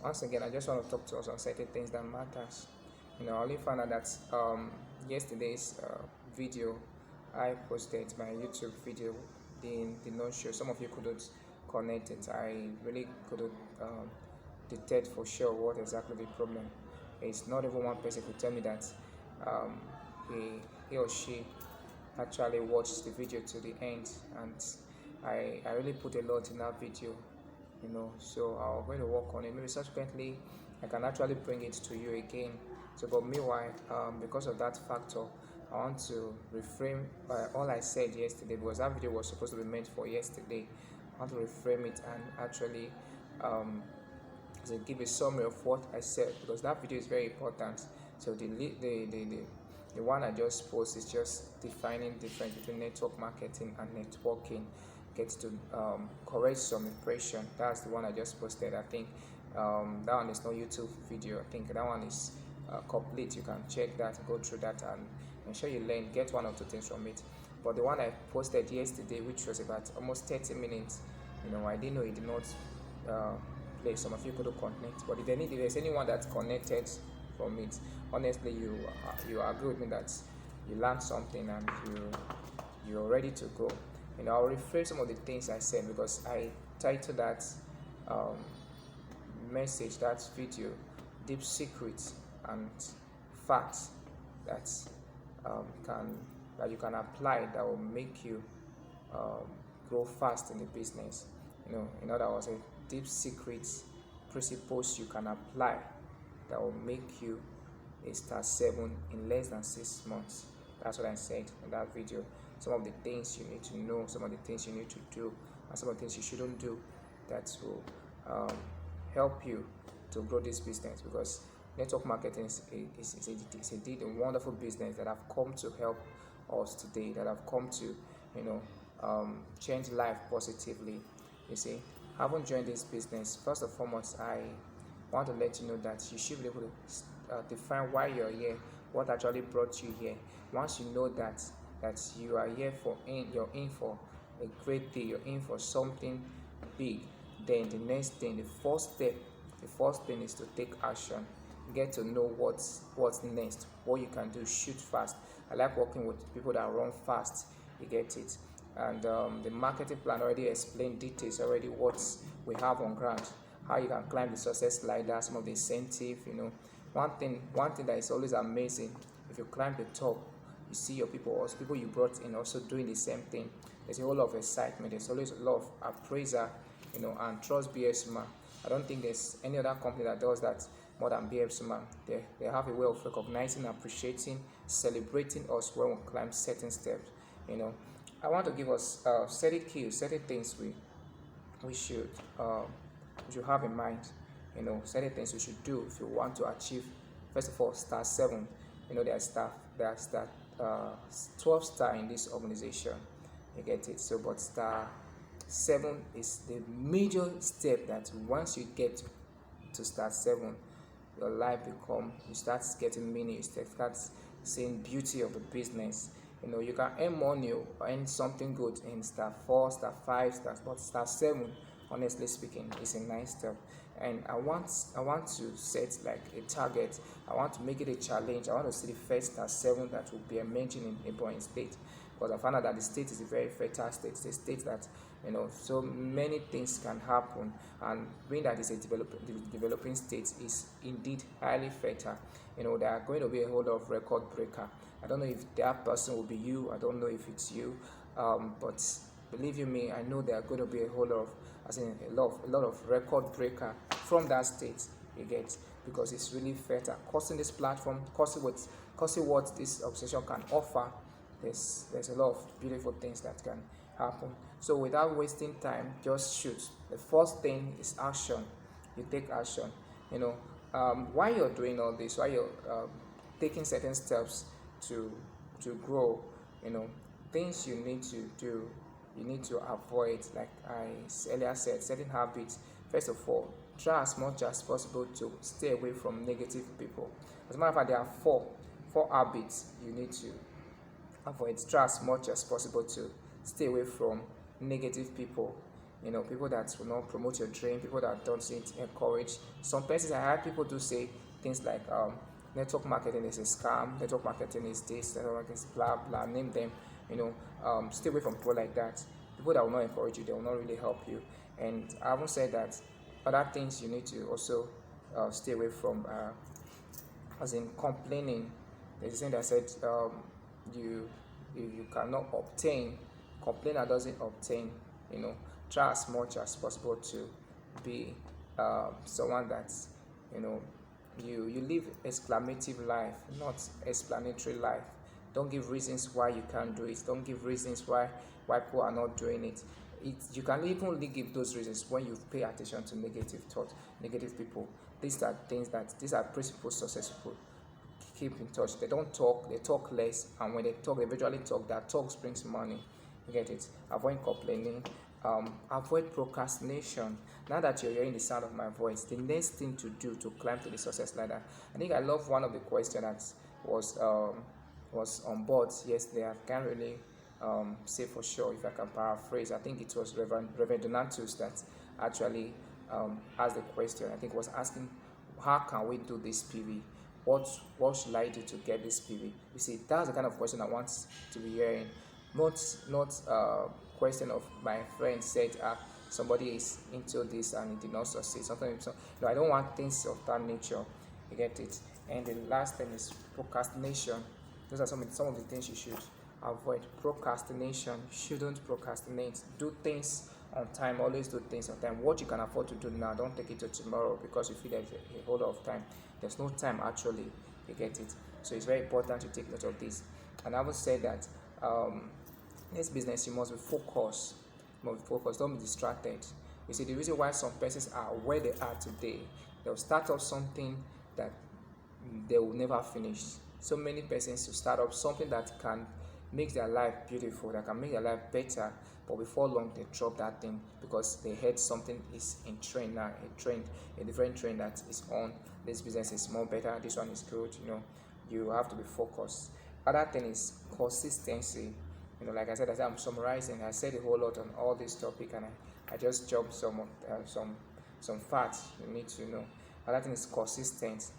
once again, I just want to talk to us on certain things that matters. I only found out that yesterday's video I posted, my YouTube video, did not show. Some of you couldn't connect it. I really couldn't detect for sure what exactly the problem. It's not even one person could tell me that um, he or she actually watched the video to the end, and I really put a lot in that video, so I'm going to work on it. Maybe subsequently I can actually bring it to you again. So but meanwhile, because of that factor, I want to reframe all I said yesterday, because that video was supposed to be meant for yesterday. I want to reframe it and actually um, give a summary of what I said, because that video is very important. So the one I just posted is just defining difference between network marketing and networking. Get to correct some impression. That's the one I just posted. I think that one is not YouTube video. I think that one is complete. You can check that, go through that, and ensure you learn, get one or two things from it. But the one I posted yesterday, which was about almost 30 minutes, I didn't know it did not play. Some of you couldn't connect, but if there's anyone that's connected from it, honestly, you agree with me that you learned something and you're ready to go. I'll rephrase some of the things I said, because I titled that um, message, that video, deep secrets and facts that can that you can apply that will make you um, grow fast in the business. In other words, a deep secrets principles you can apply that will make you a star 7 in less than 6 months. That's what I said in that video. Some of the things you need to know, some of the things you need to do, and some of the things you shouldn't do that will help you to grow this business, because network marketing is indeed a wonderful business that have come to help us today, that have come to change life positively. You see, having joined this business, first and foremost, I want to let you know that you should be able to define why you're here, what actually brought you here. Once you know that you are here you're in for a great day, you're in for something big, then the next thing, the first thing is to take action. Get to know what's next, what you can do. Shoot fast. I like working with people that run fast. You get it. And the marketing plan already explained details already what we have on ground, how you can climb the success ladder, some of the incentive. One thing that is always amazing, if you climb the top, you see your people you brought in also doing the same thing. There's a whole lot of excitement. There's always a lot of appraiser, and trust BFSuma. I don't think there's any other company that does that more than BFSuma. They have a way of recognizing, appreciating, celebrating us when we climb certain steps. I want to give us certain cues, certain things we should have in mind. Certain things we should do if you want to achieve. First of all, star 7. There's 12 star in this organization. You get it. So, but star 7 is the major step that once you get to star 7, your life you start getting meaning. You start seeing beauty of the business. You can earn money or earn something good in star 4, star 5, but star 7, honestly speaking, is a nice step. And I want to set like a target. I want to make it a challenge. I want to see the first star 7 that will be emerging in Ebonyi State, because I found out that the state is a very fertile state. It's a state that so many things can happen, and being that it's a developing state is indeed highly fertile. There are going to be a whole lot of record breaker. I don't know if that person will be you. I don't know if it's you, but believe you me, I know there are going to be a whole lot of, a lot of record breaker from that state. You get, because it's really fertile. Causing this platform, causing what this organization can offer. There's a lot of beautiful things that can happen. So without wasting time, just shoot. The first thing is action. You take action. While you're doing all this, while you're taking certain steps to grow, things you need to do, you need to avoid, like I earlier said, certain habits. First of all, try as much as possible to stay away from negative people. As a matter of fact, there are four habits you need to avoid. Try as much as possible to stay away from negative people. people that will not promote your dream, people that don't encourage. Some persons, I heard people do say things like, network marketing is a scam, network marketing is this, network marketing is blah blah, name them. Stay away from people like that. People that will not encourage you, they will not really help you. And I haven't said that other things you need to also stay away from, as in complaining. There's a saying that said, you, you cannot obtain, complainer doesn't obtain. Try as much as possible to be someone that's, you live exclamative life, not explanatory life. Don't give reasons why you can't do it. Don't give reasons why people are not doing it. You can even only give those reasons when you pay attention to negative thoughts, negative people. These are principles successful. Keep in touch. They don't talk, they talk less, and when they talk, they virtually talk. That talk brings money. You get it? Avoid complaining. Avoid procrastination. Now that you're hearing the sound of my voice, the next thing to do to climb to the success ladder. I think I love one of the questions that was on board yesterday. I can't really say for sure if I can paraphrase. I think it was Reverend Donatus that actually asked the question. I think was asking, how can we do this PV? What should I do to get this PV? You see, that's the kind of question I want to be hearing. Not question of my friend said somebody is into this and it did not succeed. Something so. No, I don't want things of that nature. You get it? And the last thing is procrastination. Those are some of the things you should avoid. Procrastination. You shouldn't procrastinate. Do things on time. Always do things on time. What you can afford to do now, don't take it to tomorrow because you feel there's a whole lot of time. There's no time actually. You get it? So it's very important to take note of this. And I would say that this business, you must be focused. Don't be distracted. You see, the reason why some persons are where they are today, they'll start up something that they will never finish. So many persons to start up something that can make their life beautiful, that can make their life better, but before long they drop that thing because they heard something is in trend now, a different trend that is on. This business is more better, this one is good. You have to be focused. Other thing is consistency. Like I said, as I'm summarizing, I said a whole lot on all this topic, and I just dropped some facts you need to know. Another thing is consistent.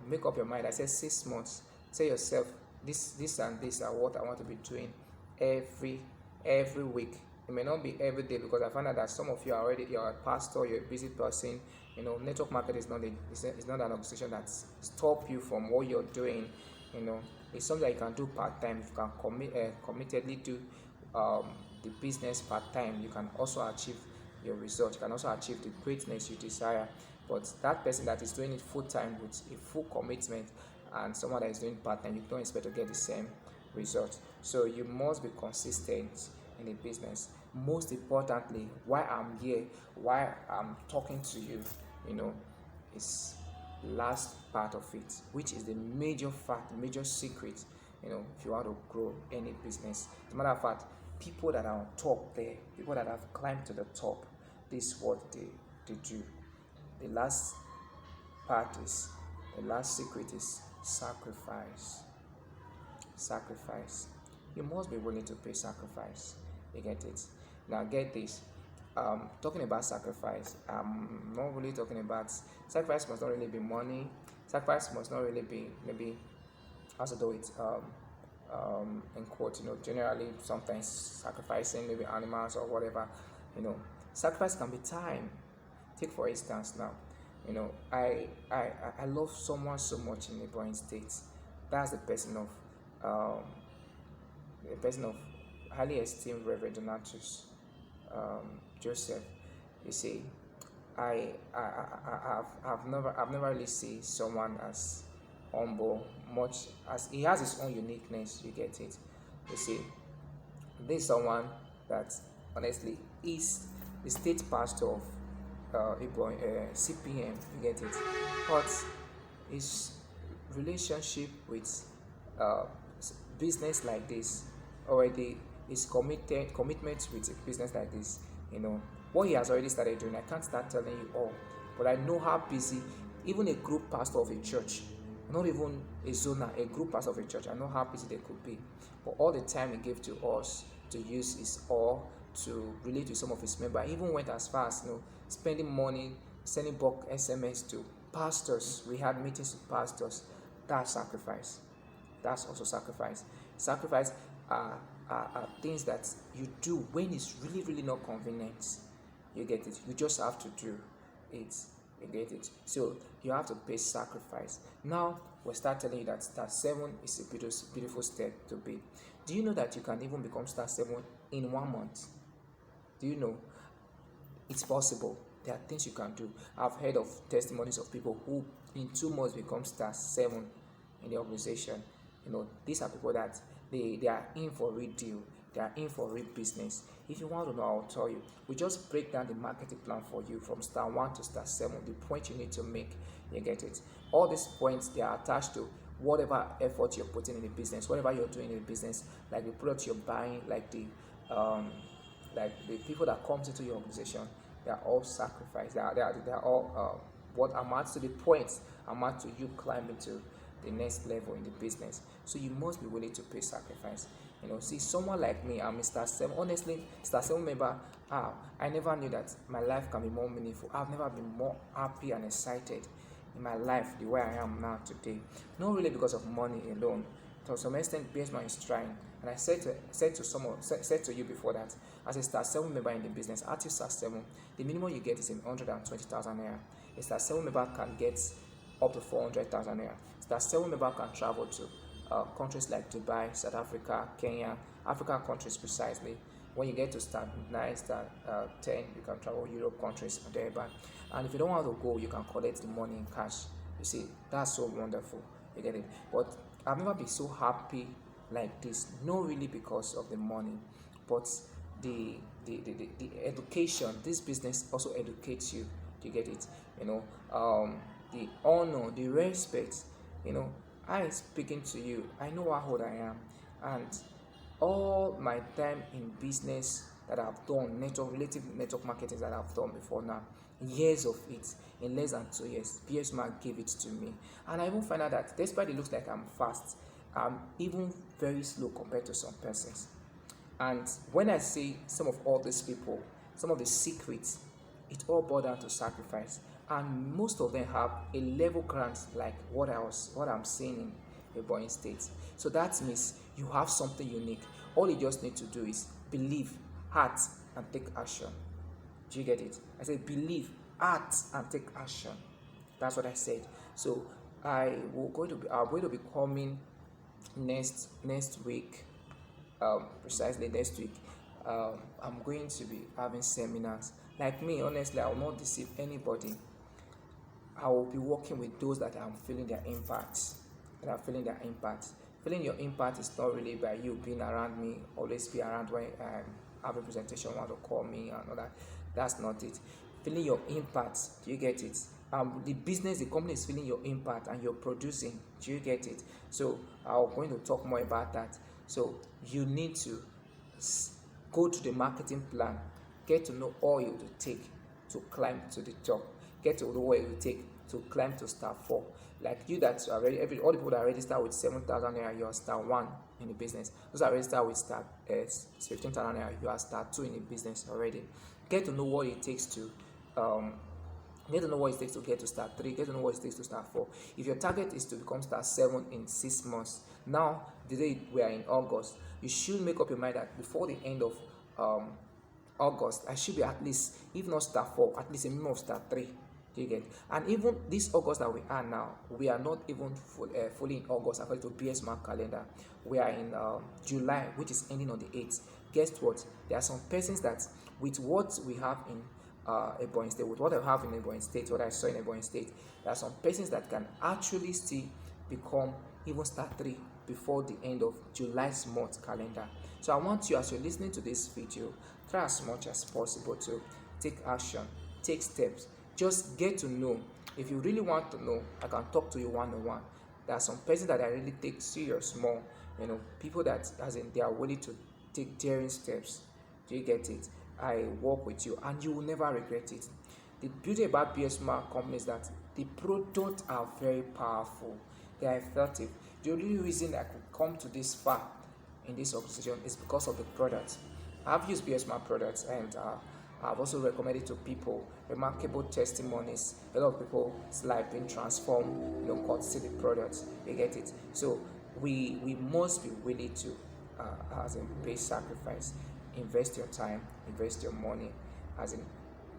Make up your mind. I said 6 months. Say yourself, this and this are what I want to be doing every week. It may not be every day because I found out that some of you you're a pastor, you're a busy person. Network marketing is not an organization that stop you from what you're doing. It's something that you can do part-time. If you can committedly do the business part-time, you can also achieve your result. You can also achieve the greatness you desire. But that person that is doing it full-time with a full commitment and someone that is doing part-time, you don't expect to get the same result. So you must be consistent in the business. Most importantly, why I'm here, why I'm talking to you, is last part of it, which is the major fact, the major secret, if you want to grow any business. As a matter of fact, people that are on top there, people that have climbed to the top, this is what they do. The last secret is sacrifice. Sacrifice. You must be willing to pay sacrifice. You get it? Now get this. Talking about sacrifice, I'm not really talking about sacrifice. Must not really be money. Sacrifice must not really be maybe has to do with in quote, generally sometimes sacrificing maybe animals or whatever. Sacrifice can be time. Take for instance now, I love someone so much in neighboring states. That's the person of highly esteemed Reverend Donatus Joseph. You see, I've never really seen someone as humble, much as he has his own uniqueness. You get it? You see, this is someone that honestly is the state pastor of CPM. You get it? But his relationship with business like this already, his commitment with a business like this, what he has already started doing, I can't start telling you all, but I know how busy even a group pastor of a church, not even a zona, a group pastor of a church, I know how busy they could be. But all the time he gave to us to use is all to relate with some of his members. I even went as far as spending money, sending bulk SMS to pastors. We had meetings with pastors. That's sacrifice. That's also sacrifice. Sacrifice are things that you do when it's really, really not convenient. You get it? You just have to do it. You get it? So you have to pay sacrifice. Now we'll start telling you that star 7 is a beautiful, beautiful step to be. Do you know that you can even become star 7 in 1 month? Do you know? It's possible. There are things you can do. I've heard of testimonies of people who in 2 months become star 7 in the organization. These are people that they are in for real deal. They are in for real business. If you want to know, I'll tell you. We just break down the marketing plan for you from star 1 to star 7, the point you need to make. You get it? All these points, they are attached to whatever effort you're putting in the business, whatever you're doing in the business, like the products you're buying, like the people that comes into your organization. They are all sacrifice. They are all what amount to the points, amount to you climbing to the next level in the business. So you must be willing to pay sacrifice. See, someone like me, I'm a star 7. Honestly, star 7 member, I never knew that my life can be more meaningful. I've never been more happy and excited in my life the way I am now today. Not really because of money alone. To some extent, BSMARK is trying. And I said to you before that, as a star 7 member in the business, active star 7, the minimum you get is 120,000 naira. A star 7 member can get up to 400,000 naira. Star 7 member can travel to countries like Dubai, South Africa, Kenya, African countries precisely. When you get to star 9, star 10, you can travel Europe countries and thereby. And if you don't want to go, you can collect the money in cash. You see, that's so wonderful. You get it? But I've never been so happy like this. Not really because of the money, but the education. This business also educates you. You get it? The honor, the respect. I speaking to you, I know how old I am, and all my time in business that I've done, relative network marketing that I've done before now, years of it, in less than 2 years, BSMARK gave it to me. And I even find out that despite it looks like I'm fast, I'm even very slow compared to some persons. And when I see some of all these people, some of the secrets, it all boils down to sacrifice. And most of them have a level grant like what I'm seeing in Ebonyi State. So that means you have something unique. All you just need to do is believe, act, and take action. Do you get it? I said believe, act, and take action. That's what I said. So I'm going to be coming next week. Precisely next week. I'm going to be having seminars. Like me, honestly, I will not deceive anybody. I will be working with those that I'm feeling their impact. Feeling your impact is not really by you being around me, always be around when I have a presentation, want to call me and all that. That's not it. Feeling your impact, do you get it? The company is feeling your impact and you're producing, do you get it? So I'm going to talk more about that. So you need to go to the marketing plan, get to know all you will take to climb to the top, get to know what it will take to climb to star 4. Like you that are already, all the people that are registered with 7,000 naira, you are star 1 in the business. Those are registered with star 15,000 naira, you are star 2 in the business already. Get to know what it takes to get to know what it takes to get to star 3, get to know what it takes to star 4. If your target is to become star 7 in 6 months, now the day we are in August, you should make up your mind that before the end of August, I should be at least, if not star 4, at least a minimum of star 3. Do you get? And even this August that we are now, we are not even fully in August according to BSMARK calendar. We are in July, which is ending on the 8th. Guess what? There are some persons that with what we have in Ebonyi State, with what I have in Ebonyi State, what I saw in Ebonyi State, there are some persons that can actually still become even star 3 before the end of July's month calendar. So I want you, as you're listening to this video, try as much as possible to take action, take steps. Just get to know. If you really want to know, I can talk to you one-on-one. There are some persons that I really take serious more. People that, as in, they are willing to take daring steps. Do you get it? I work with you, and you will never regret it. The beauty about BSMARK company is that the products are very powerful. They are effective. The only reason I could come to this far in this organization is because of the products. I've used BSMart products, and I've also recommended to people. Remarkable testimonies. A lot of people's life being transformed, courtesy the products. You get it. So we must be willing to, as in pay sacrifice, invest your time, invest your money, as in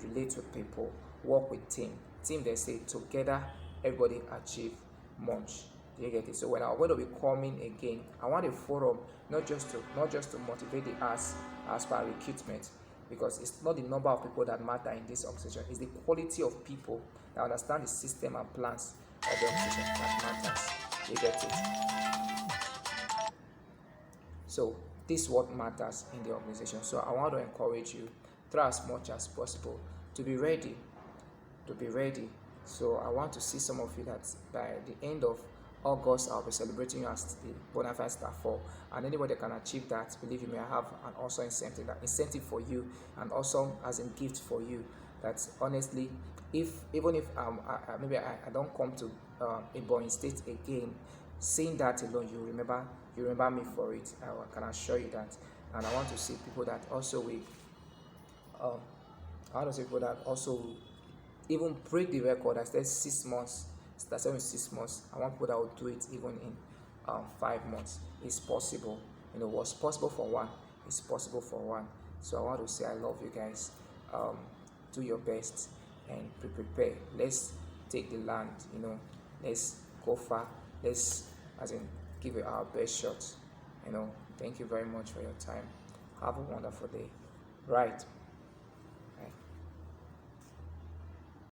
relate with people, work with team. They say together everybody achieve much. Do you get it? So when I'm going to be coming again, I want a forum, not just to motivate the as per recruitment, because it's not the number of people that matter in this organization, it's the quality of people that understand the system and plans of the organization that matters. You get it? So this is what matters in the organization. So I want to encourage you, try as much as possible to be ready, to be ready. So I want to see some of you that by the end of August, I'll be celebrating you as the Bonafide Star 4. And anybody that can achieve that, believe me, I have an awesome incentive for you, and also as a gift for you. That's honestly, even if maybe I don't come to Ebonyi State again, seeing that alone, you remember me for it. I can assure you that. And I want to see people that also will I want to see people that also will even break the record. I said 6 months. That's only 6 months. I want people that will do it even in 5 months. It's possible. What's possible for one is possible for one. So I want to say I love you guys. Do your best and prepare. Let's take the land. Let's go far. Let's, as in, give it our best shot. Thank you very much for your time. Have a wonderful day. Right.